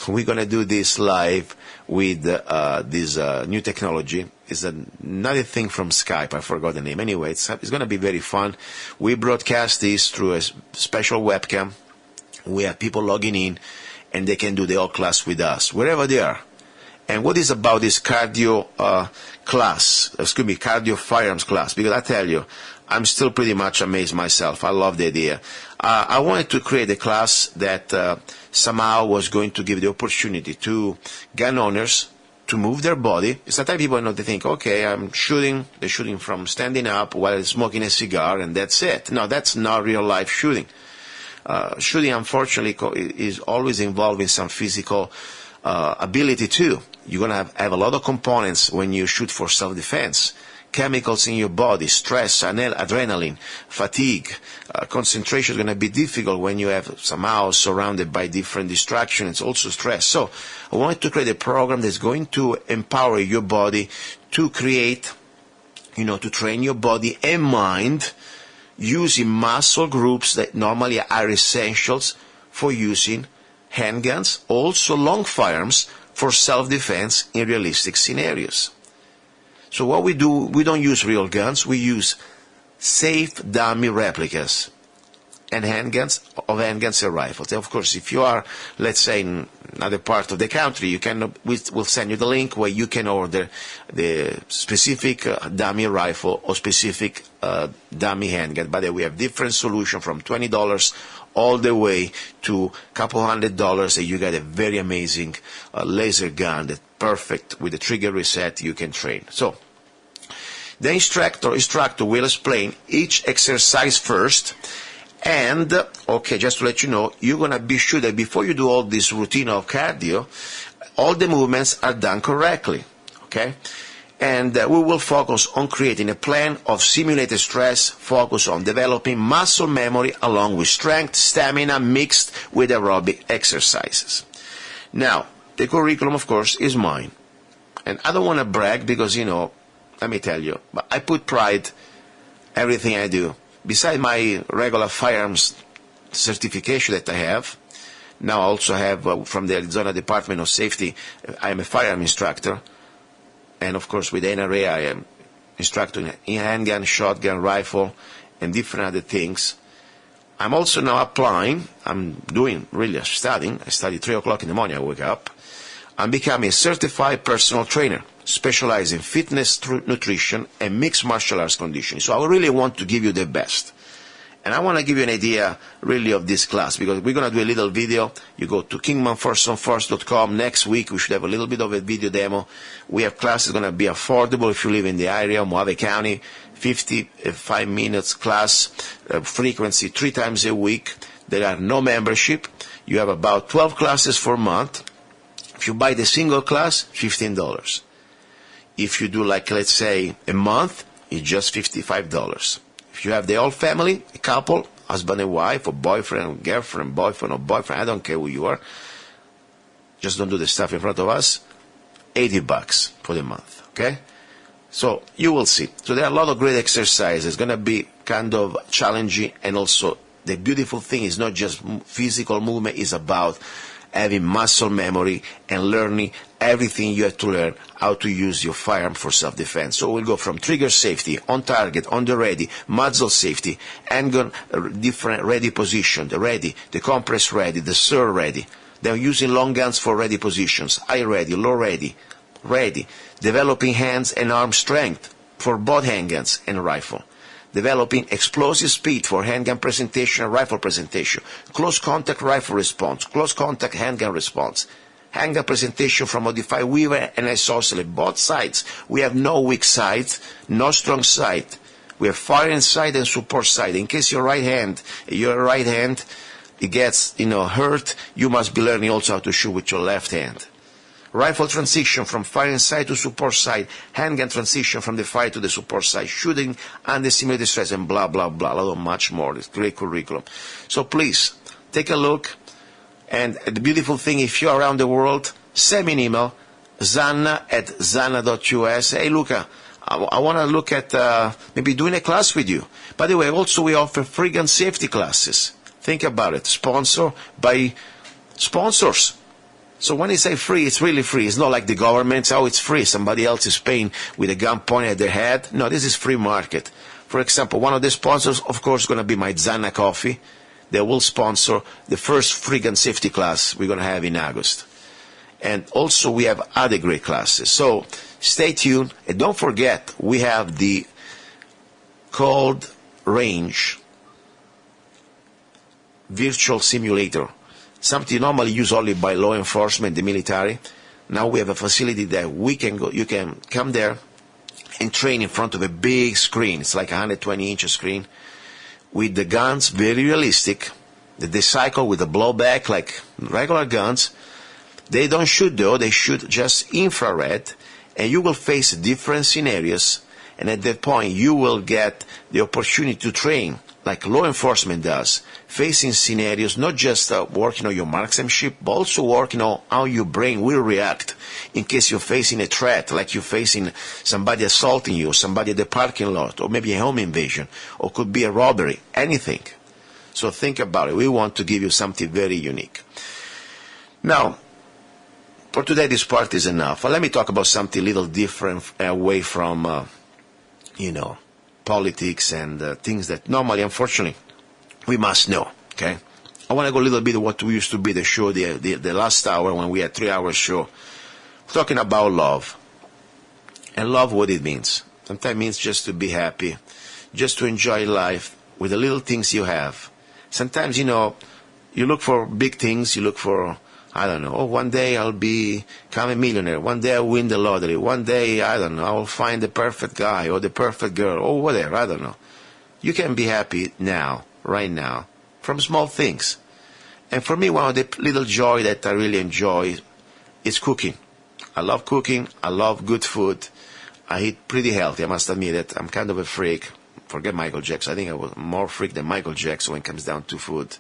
We're going to do this live with this new technology. It's another thing from Skype. I forgot the name. Anyway, it's going to be very fun. We broadcast this through a special webcam. We have people logging in, and they can do the whole class with us, wherever they are. And what is about this cardio cardio firearms class? Because I tell you, I'm still pretty much amazed myself. I love the idea. I wanted to create a class that somehow was going to give the opportunity to gun owners to move their body. Sometimes people they think, okay, I'm shooting. They're shooting from standing up while smoking a cigar, and that's it. No, that's not real life shooting. Shooting, unfortunately, is always involving some physical ability too. You're going to have a lot of components when you shoot for self-defense. Chemicals in your body, stress, adrenaline, fatigue, concentration is going to be difficult when you have somehow surrounded by different distractions, also stress. So I wanted to create a program that's going to empower your body to create, to train your body and mind using muscle groups that normally are essentials for using handguns, also long firearms for self-defense in realistic scenarios. So what we do, we don't use real guns, we use safe dummy replicas and handguns and rifles. And of course, if you are, let's say, in another part of the country, we'll send you the link where you can order the specific dummy rifle or specific dummy handgun. But we have different solutions from $20 all the way to a couple $100 that you get a very amazing laser gun that's perfect with the trigger reset you can train. So the instructor will explain each exercise first, and okay, just to let you know, you're going to be sure that before you do all this routine of cardio, all the movements are done correctly, okay? And we will focus on creating a plan of simulated stress, focus on developing muscle memory along with strength, stamina mixed with aerobic exercises. Now, the curriculum, of course, is mine. And I don't want to brag because, let me tell you, but I put pride everything I do. Besides my regular firearms certification that I have, now I also have from the Arizona Department of Safety, I am a firearm instructor. And of course with NRA I am instructor in handgun, shotgun, rifle, and different other things. I'm also now applying, I'm studying. I study 3 o'clock in the morning, I wake up. I'm becoming a certified personal trainer, specializing in fitness, nutrition, and mixed martial arts conditioning. So I really want to give you the best. And I want to give you an idea, really, of this class, because we're going to do a little video. You go to kingmanforsonforce.com. Next week, we should have a little bit of a video demo. We have classes going to be affordable if you live in the area, Mojave County, 55 minutes class, frequency 3 times a week. There are no membership. You have about 12 classes for a month. If you buy the single class, $15. If you do, like, let's say, a month, it's just $55. If you have the whole family, a couple, husband and wife, or boyfriend, girlfriend, boyfriend, or boyfriend, I don't care who you are, just don't do the stuff in front of us, $80 for the month, okay? So you will see. So there are a lot of great exercises. It's going to be kind of challenging, and also the beautiful thing is not just physical movement, it's about having muscle memory and learning everything you have to learn how to use your firearm for self-defense. So we'll go from trigger safety, on target, on the ready, muzzle safety, handgun different ready position, the ready, the compress ready, the SIR ready. They're using long guns for ready positions, high ready, low ready, ready. Developing hands and arm strength for both handguns and rifle. Developing explosive speed for handgun presentation and rifle presentation. Close contact rifle response, close contact handgun response. Handgun presentation from modified Weaver and isosceles, both sides. We have no weak sides, no strong side. We have firing side and support side. In case your right hand it gets hurt, you must be learning also how to shoot with your left hand. Rifle transition from firing side to support side, handgun transition from the fire to the support side, shooting under simulated stress, and blah, blah, blah, a lot much more. It's great curriculum. So please, take a look. And the beautiful thing, if you're around the world, send me an email, zanna@zanna.us. Hey, Luca, I want to look at maybe doing a class with you. By the way, also we offer free gun safety classes. Think about it. Sponsored by sponsors. So when I say free, it's really free. It's not like the government, oh, it's free. Somebody else is paying with a gun pointed at their head. No, this is free market. For example, one of the sponsors, of course, is going to be my Zanna Coffee. They will sponsor the first free gun safety class we're going to have in August. And also we have other great classes. So stay tuned. And don't forget, we have the Cold Range virtual simulator. Something normally used only by law enforcement, the military. Now we have a facility that we can go. You can come there and train in front of a big screen. It's like a 120-inch screen with the guns very realistic. They cycle with a blowback like regular guns. They don't shoot though. They shoot just infrared, and you will face different scenarios. And at that point, you will get the opportunity to train like law enforcement does, facing scenarios, not just working on your marksmanship, but also working on how your brain will react in case you're facing a threat, like you're facing somebody assaulting you, somebody at the parking lot, or maybe a home invasion, or could be a robbery, anything. So think about it. We want to give you something very unique. Now, for today, this part is enough. Let me talk about something a little different, away from, politics and things that normally, unfortunately, we must know, okay? I want to go a little bit of what we used to be the show, the last hour when we had 3-hour show, talking about love. And love, what it means. Sometimes it means just to be happy, just to enjoy life with the little things you have. Sometimes, you look for big things, you look for, I don't know, one day I'll become a millionaire. One day I'll win the lottery. One day, I don't know, I'll find the perfect guy or the perfect girl or whatever, I don't know. You can be happy now, right now, from small things. And for me, one of the little joy that I really enjoy is cooking. I love cooking. I love good food. I eat pretty healthy, I must admit it. I'm kind of a freak. Forget Michael Jackson. I think I was more freak than Michael Jackson when it comes down to food.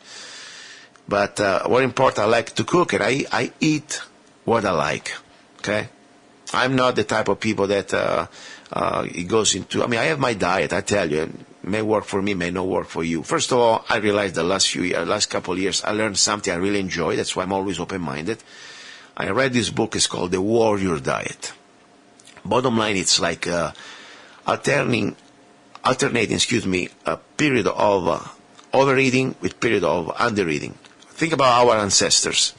But what important, I like to cook, and I eat what I like, okay? I'm not the type of people that it goes into, I have my diet, I tell you, it may work for me, may not work for you. First of all, I realized the last couple of years, I learned something I really enjoy, that's why I'm always open-minded. I read this book, it's called The Warrior Diet. Bottom line, it's like alternating, a period of overeating with period of undereating. Think about our ancestors.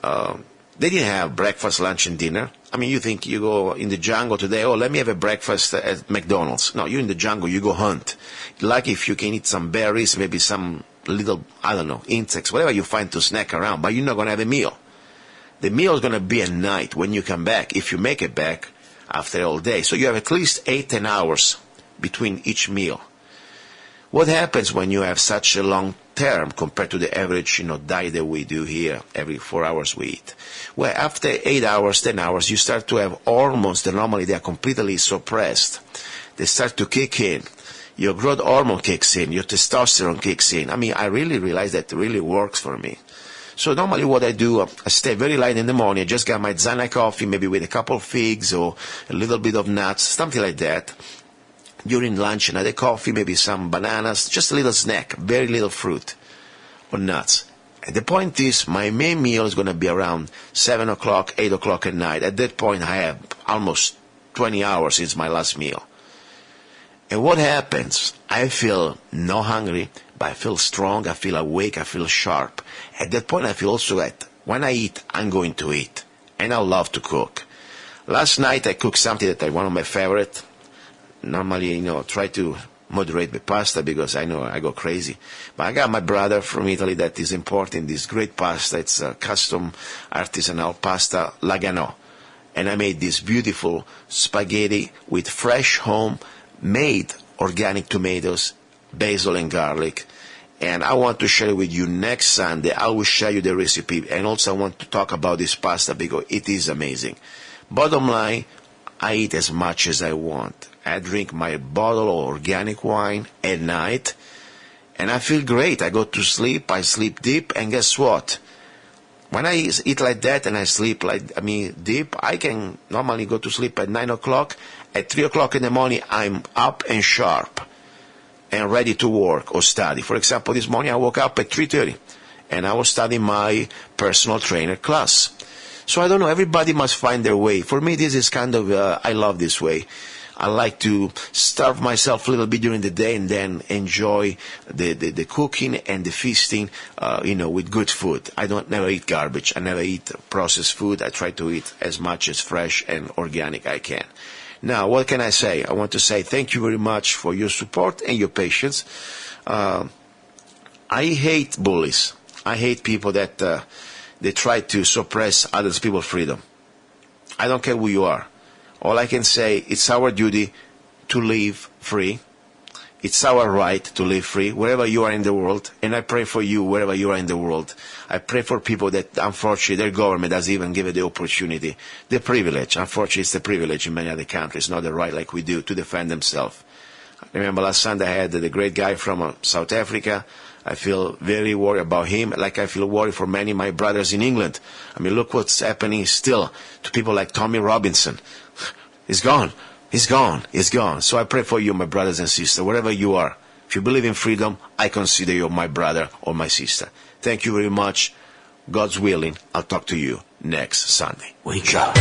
They didn't have breakfast, lunch, and dinner. You think you go in the jungle today, let me have a breakfast at McDonald's. No, you're in the jungle, you go hunt. Like if you can eat some berries, maybe some little, I don't know, insects, whatever you find to snack around, but you're not going to have a meal. The meal is going to be at night when you come back, if you make it back after all day. So you have at least 8-10 hours between each meal. What happens when you have such a long term compared to the average, diet that we do here, every 4 hours we eat? Well, after 8 hours, 10 hours, you start to have hormones that normally they are completely suppressed. They start to kick in. Your growth hormone kicks in. Your testosterone kicks in. I really realize that it really works for me. So normally what I do, I stay very light in the morning. I just got my Zanna coffee, maybe with a couple of figs or a little bit of nuts, something like that. During lunch, another coffee, maybe some bananas, just a little snack, very little fruit or nuts. And the point is, my main meal is going to be around 7 o'clock, 8 o'clock at night. At that point, I have almost 20 hours since my last meal. And what happens? I feel not hungry, but I feel strong, I feel awake, I feel sharp. At that point, I feel also that when I eat, I'm going to eat. And I love to cook. Last night, I cooked something that is one of my favorite. Normally, try to moderate the pasta because I know I go crazy. But I got my brother from Italy that is importing this great pasta. It's a custom artisanal pasta, Lagano. And I made this beautiful spaghetti with fresh home-made organic tomatoes, basil and garlic. And I want to share it with you next Sunday. I will share you the recipe. And also I want to talk about this pasta because it is amazing. Bottom line, I eat as much as I want. I drink my bottle of organic wine at night, and I feel great. I go to sleep, I sleep deep, and guess what? When I eat like that and I sleep deep, I can normally go to sleep at 9 o'clock. At 3 o'clock in the morning, I'm up and sharp and ready to work or study. For example, this morning I woke up at 3:30, and I was studying my personal trainer class. So I don't know, everybody must find their way. For me, this is kind of, I love this way. I like to starve myself a little bit during the day and then enjoy the cooking and the feasting, with good food. I never eat garbage. I never eat processed food. I try to eat as much as fresh and organic I can. Now, what can I say? I want to say thank you very much for your support and your patience. I hate bullies. I hate people that they try to suppress other people's freedom. I don't care who you are. All I can say, it's our duty to live free. It's our right to live free wherever you are in the world. And I pray for you wherever you are in the world. I pray for people that, unfortunately, their government doesn't even give it the opportunity, the privilege. Unfortunately, it's the privilege in many other countries, not the right like we do, to defend themselves. I remember last Sunday I had the great guy from South Africa. I feel very worried about him, like I feel worried for many of my brothers in England. I mean, look what's happening still to people like Tommy Robinson. He's gone. He's gone. He's gone. So I pray for you, my brothers and sisters, wherever you are. If you believe in freedom, I consider you my brother or my sister. Thank you very much. God's willing, I'll talk to you next Sunday. Wake up.